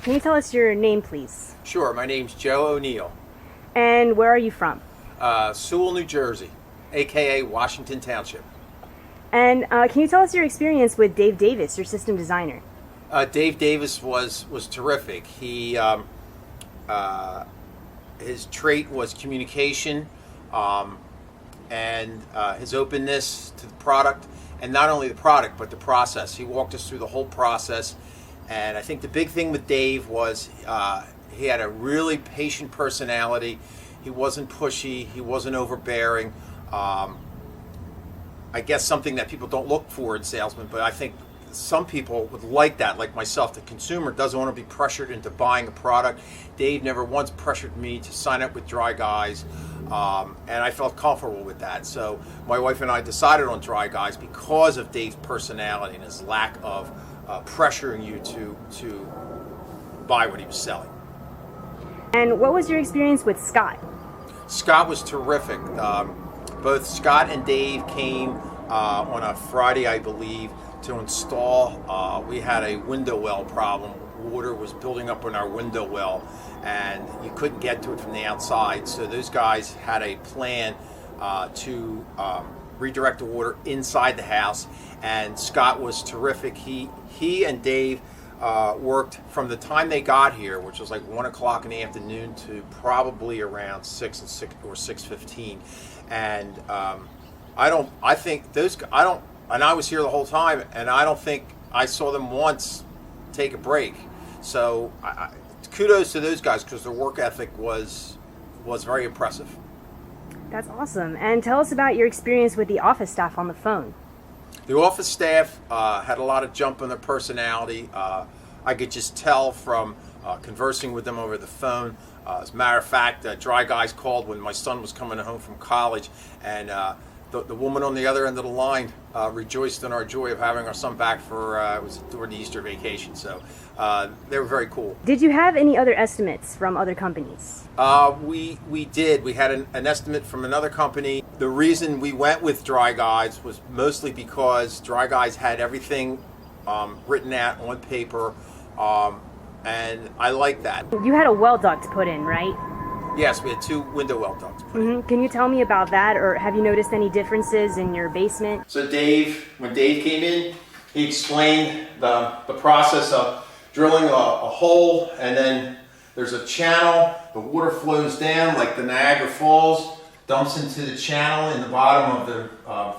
Can you tell us your name, please? Sure, my name's Joe O'Neill, And where are you from? Sewell, New Jersey, aka Washington Township. And can you tell us your experience with Dave Davis, your system designer? Dave Davis was terrific. His trait was communication, and his openness to the product, and not only the product but the process. He walked us through the whole process, and I think the big thing with Dave was he had a really patient personality. He wasn't pushy. He wasn't overbearing. I guess something that people don't look for in salesmen, but I think some people would like that, like myself. The consumer doesn't want to be pressured into buying a product. Dave never once pressured me to sign up with Dry Guys, and I felt comfortable with that. So my wife and I decided on Dry Guys because of Dave's personality and his lack of pressuring you to buy what he was selling. And what was your experience with Scott? Scott was terrific. Both Scott and Dave came on a Friday, I believe, to install. We had a window well problem. Water was building up in our window well, and you couldn't get to it from the outside. So those guys had a plan to redirect the water inside the house, and Scott was terrific. He and Dave worked from the time they got here, which was like 1 o'clock in the afternoon, to probably around 6 or 6:15. And I think those, and I was here the whole time, and I don't think I saw them once take a break. So kudos to those guys, because their work ethic was very impressive. That's awesome. And tell us about your experience with the office staff on the phone. The office staff had a lot of jump in their personality. I could just tell from conversing with them over the phone. As a matter of fact, Dry Guys called when my son was coming home from college, and the woman on the other end of the line rejoiced in our joy of having our son back for it was during the Easter vacation. So they were very cool. Did you have any other estimates from other companies? We did. We had an estimate from another company. The reason we went with Dry Guys was mostly because Dry Guys had everything written out on paper, and I like that. You had a well duct put in, right? Yes, we had 2 window well ducts put in. Can you tell me about that, or have you noticed any differences in your basement? So when Dave came in, he explained the process of drilling a hole, and then there's a channel. The water flows down like the Niagara Falls, dumps into the channel in the bottom of the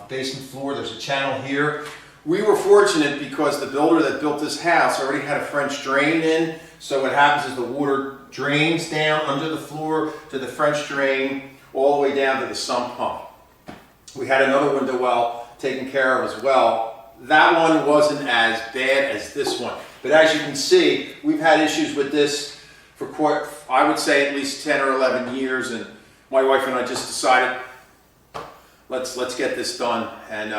basement floor. There's a channel here. We were fortunate because the builder that built this house already had a French drain in. So what happens is the water drains down under the floor to the French drain all the way down to the sump pump. We had another window well taken care of as well. That one wasn't as bad as this one. But as you can see, we've had issues with this for quite, I would say, at least 10 or 11 years. And my wife and I just decided, let's get this done. And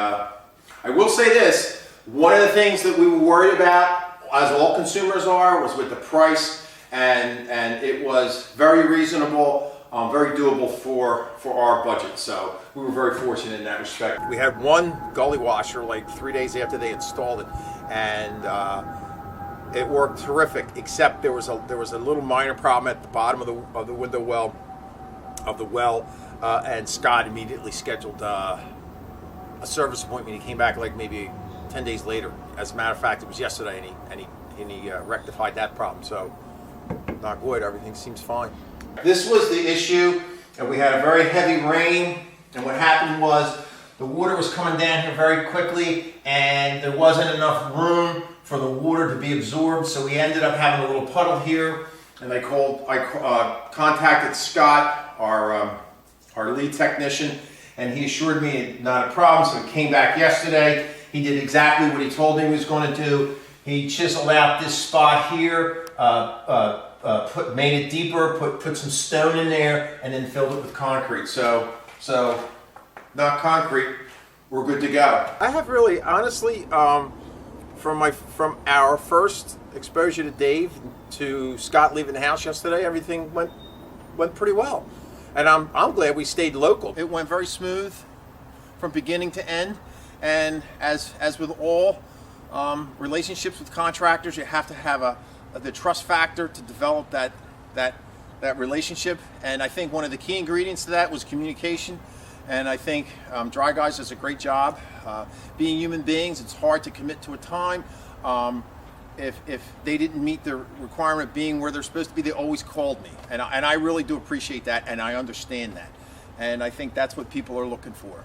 I will say this, one of the things that we were worried about, as all consumers are, was with the price, and it was very reasonable, very doable for our budget. So we were very fortunate in that respect. We had one gully washer like 3 days after they installed it, and it worked terrific, except there was a little minor problem at the bottom of the window well of the well, and Scott immediately scheduled a service appointment. He came back like maybe 10 days later. As a matter of fact, it was yesterday, and he rectified that problem. So, knock wood, everything seems fine. This was the issue, and we had a very heavy rain, and what happened was the water was coming down here very quickly, and there wasn't enough room for the water to be absorbed, so we ended up having a little puddle here, and I contacted Scott, our lead technician, and he assured me not a problem. So he came back yesterday. He did exactly what he told me he was going to do. He chiseled out this spot here, made it deeper, put some stone in there, and then filled it with concrete. So not concrete, we're good to go. I have really, honestly, from our first exposure to Dave to Scott leaving the house yesterday, everything went pretty well. And I'm glad we stayed local. It went very smooth from beginning to end. And as with all relationships with contractors, you have to have a the trust factor to develop that relationship. And I think one of the key ingredients to that was communication. And I think Dry Guys does a great job. Being human beings, it's hard to commit to a time. If they didn't meet the requirement of being where they're supposed to be, they always called me. And I really do appreciate that, and I understand that. And I think that's what people are looking for.